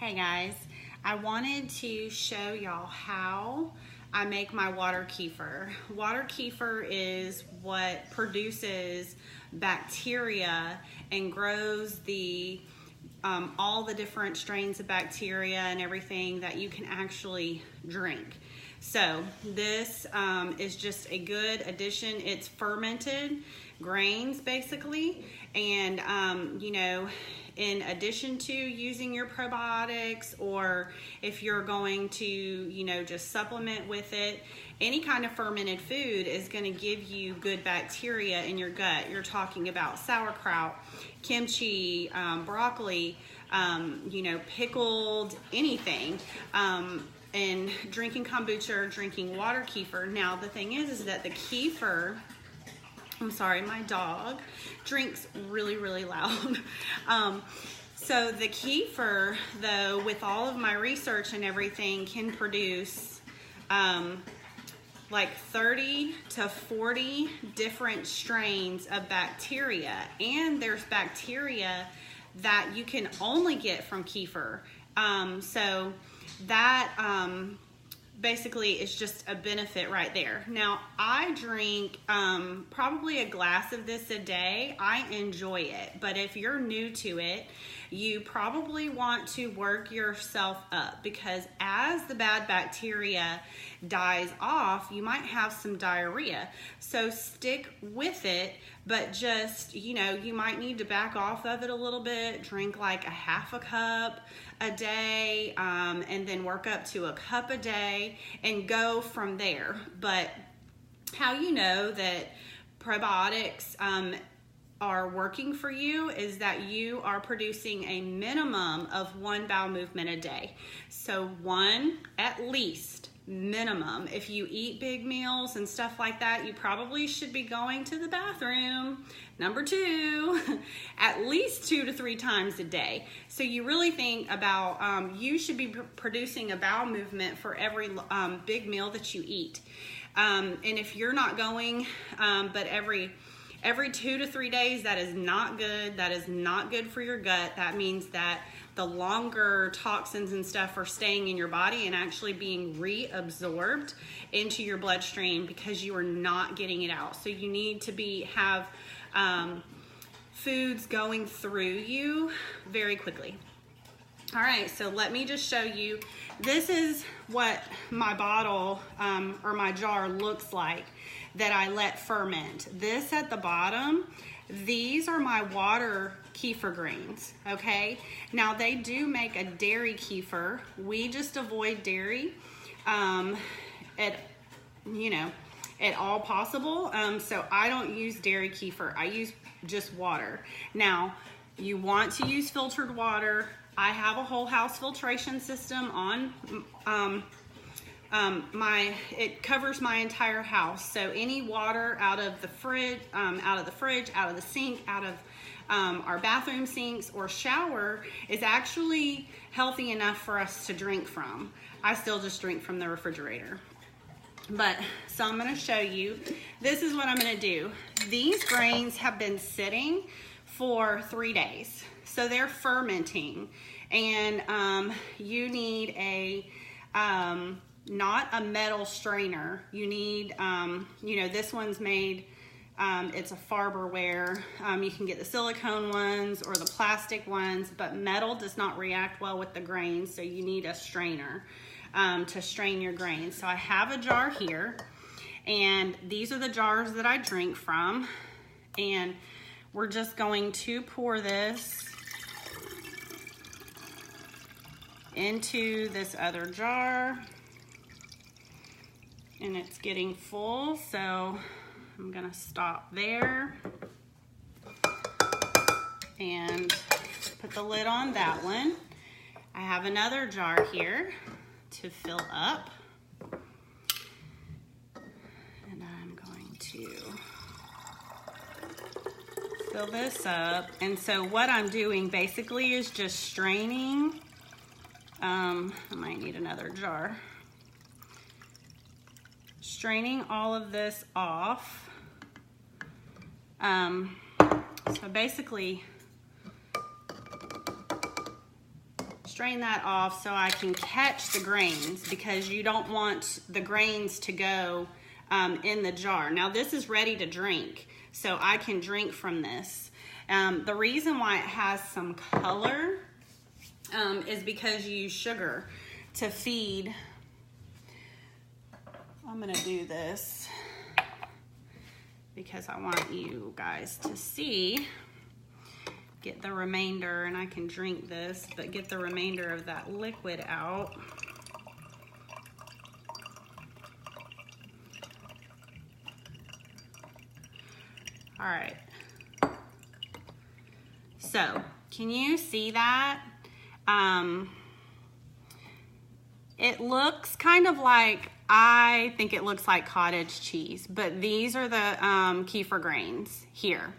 Hey guys, I wanted to show y'all how I make my water kefir. Water kefir is what produces bacteria and grows the all the different strains of bacteria and everything that you can actually drink. So this is just a good addition. It's fermented grains basically, and you know, in addition to using your probiotics, or if you're going to, you know, just supplement with it, any kind of fermented food is going to give you good bacteria in your gut. You're talking about sauerkraut, kimchi, broccoli, you know, pickled anything, and drinking kombucha or drinking water kefir. Now the thing is that the kefir, I'm sorry, my dog drinks really, really loud. So the kefir, though, with all of my research and everything, can produce like 30 to 40 different strains of bacteria. And there's bacteria that you can only get from kefir. So that basically is just a benefit right there. Now, I drink probably a glass of this a day. I enjoy it, but if you're new to it, you probably want to work yourself up, because as the bad bacteria dies off, you might have some diarrhea. So stick with it, but just, you know, you might need to back off of it a little bit. Drink like a half a cup a day, and then work up to a cup a day and go from there. But how you know that probiotics are working for you is that you are producing a minimum of 1 bowel movement a day. So 1 at least minimum. If you eat big meals and stuff like that, you probably should be going to the bathroom. Number 2, at least 2 to 3 times a day. So you really think about, you should be producing a bowel movement for every big meal that you eat. And if you're not going, but every 2 to 3 days, that is not good. That is not good for your gut. That means that the longer toxins and stuff are staying in your body and actually being reabsorbed into your bloodstream because you are not getting it out. So you need to have foods going through you very quickly. All right, so let me just show you. This is what my bottle or my jar looks like that I let ferment. This at the bottom, these are my water kefir grains, okay? Now they do make a dairy kefir. We just avoid dairy at all possible. So I don't use dairy kefir. I use just water. Now, you want to use filtered water. I have a whole house filtration system on it covers my entire house. So any water out of the fridge, out of the sink, out of our bathroom sinks or shower is actually healthy enough for us to drink from. I still just drink from the refrigerator. But, so I'm gonna show you, this is what I'm gonna do. These grains have been sitting for 3 days. So they're fermenting, and you need not a metal strainer. You need, you know, this one's made, it's a Farberware. You can get the silicone ones or the plastic ones, but metal does not react well with the grains, so you need a strainer to strain your grains. So I have a jar here, and these are the jars that I drink from, and we're just going to pour this into this other jar, and it's getting full, so I'm gonna stop there and put the lid on that one. I have another jar here to fill up, and I'm going to fill this up. And so what I'm doing basically is just straining. I might need another jar. Straining all of this off. So basically strain that off so I can catch the grains, because you don't want the grains to go in the jar. Now this is ready to drink, so I can drink from this. The reason why it has some color is because you use sugar to feed. I'm gonna do this because I want you guys to see. Get the remainder, and I can drink this, but get the remainder of that liquid out. All right. So, can you see that? It looks kind of like, I think it looks like cottage cheese, but these are the kefir grains here.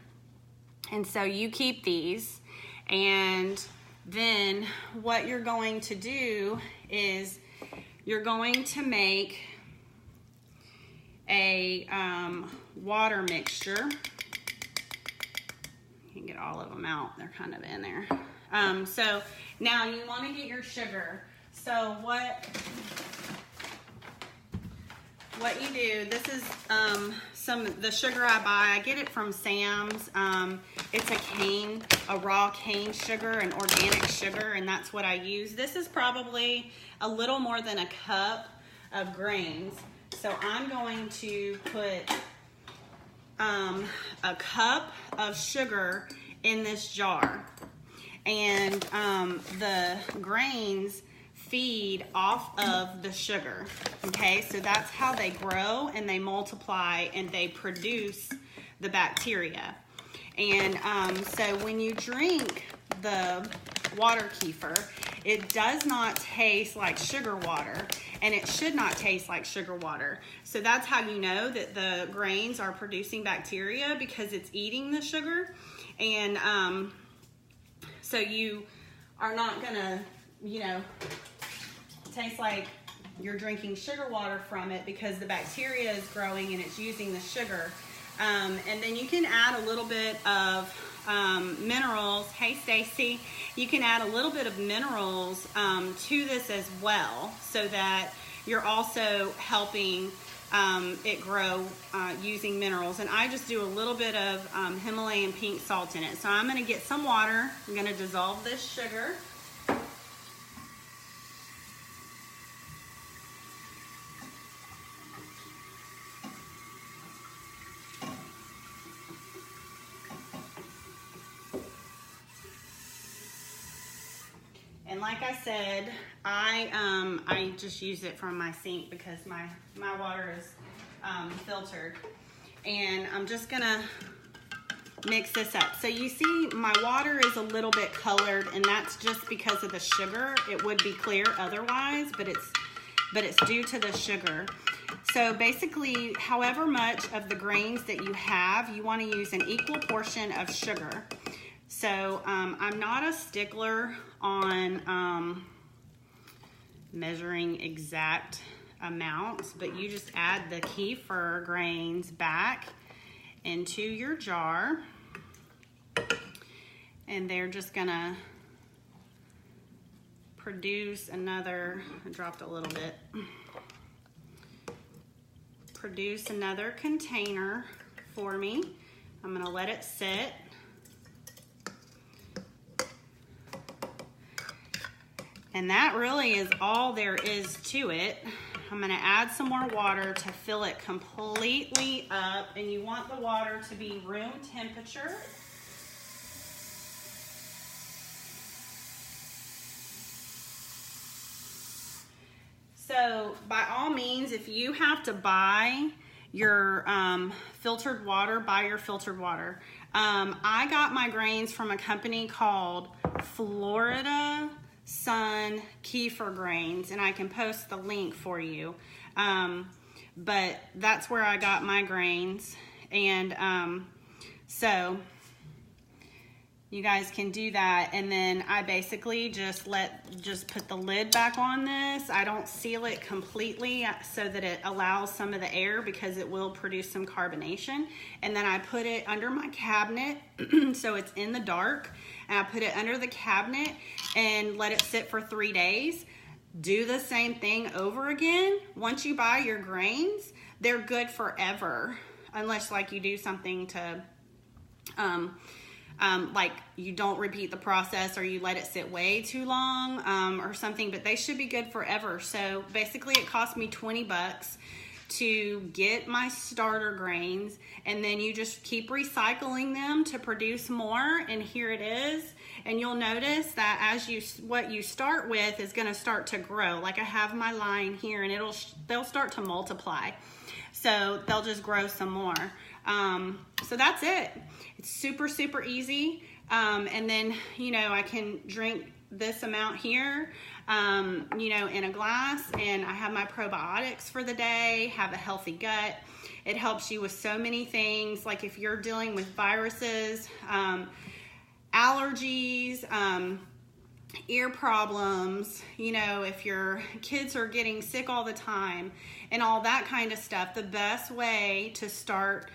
And so you keep these, and then what you're going to do is you're going to make a water mixture. You can get all of them out, they're kind of in there. So now you want to get your sugar. So what you do, this is the sugar I buy. I get it from Sam's. It's a raw cane sugar, an organic sugar, and that's what I use. This is probably a little more than a cup of grains. So I'm going to put a cup of sugar in this jar, and the grains feed off of the sugar. Okay, so that's how they grow and they multiply and they produce the bacteria. And so when you drink the water kefir, it does not taste like sugar water, and it should not taste like sugar water. So that's how you know that the grains are producing bacteria, because it's eating the sugar. And so you are not gonna, taste like you're drinking sugar water from it, because the bacteria is growing and it's using the sugar. And then you can add a little bit of minerals. Hey Stacy, you can add a little bit of minerals to this as well, so that you're also helping it grow using minerals. And I just do a little bit of Himalayan pink salt in it. So I'm going to get some water. I'm going to dissolve this sugar. And like I said, I just use it from my sink because my water is filtered. And I'm just gonna mix this up. So you see my water is a little bit colored, and that's just because of the sugar. It would be clear otherwise, but it's due to the sugar. So basically, however much of the grains that you have, you want to use an equal portion of sugar. So I'm not a stickler on measuring exact amounts, but you just add the kefir grains back into your jar, and they're just gonna produce another, I dropped a little bit, produce another container for me. I'm gonna let it sit. And that really is all there is to it. I'm gonna add some more water to fill it completely up, and you want the water to be room temperature. So by all means, if you have to buy your filtered water, buy your filtered water. I got my grains from a company called Florida Sun Kefir Grains, and I can post the link for you. But that's where I got my grains. And so you guys can do that. And then I basically just put the lid back on this. I don't seal it completely so that it allows some of the air, because it will produce some carbonation. And then I put it under my cabinet so it's in the dark. And I put it under the cabinet and let it sit for 3 days. Do the same thing over again. Once you buy your grains, they're good forever, unless like you do something to like you don't repeat the process, or you let it sit way too long, or something, but they should be good forever. So basically it cost me 20 bucks to get my starter grains, and then you just keep recycling them to produce more. And here it is. And you'll notice that what you start with is going to start to grow. Like I have my line here, and they'll start to multiply. So they'll just grow some more. So that's it. It's super, super easy. And then, you know, I can drink this amount here, you know, in a glass, and I have my probiotics for the day, have a healthy gut. It helps you with so many things. Like if you're dealing with viruses, allergies, ear problems, you know, if your kids are getting sick all the time and all that kind of stuff, the best way to start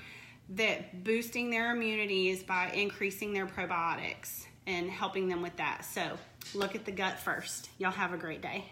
boosting their immunity is by increasing their probiotics and helping them with that. So look at the gut first. Y'all have a great day.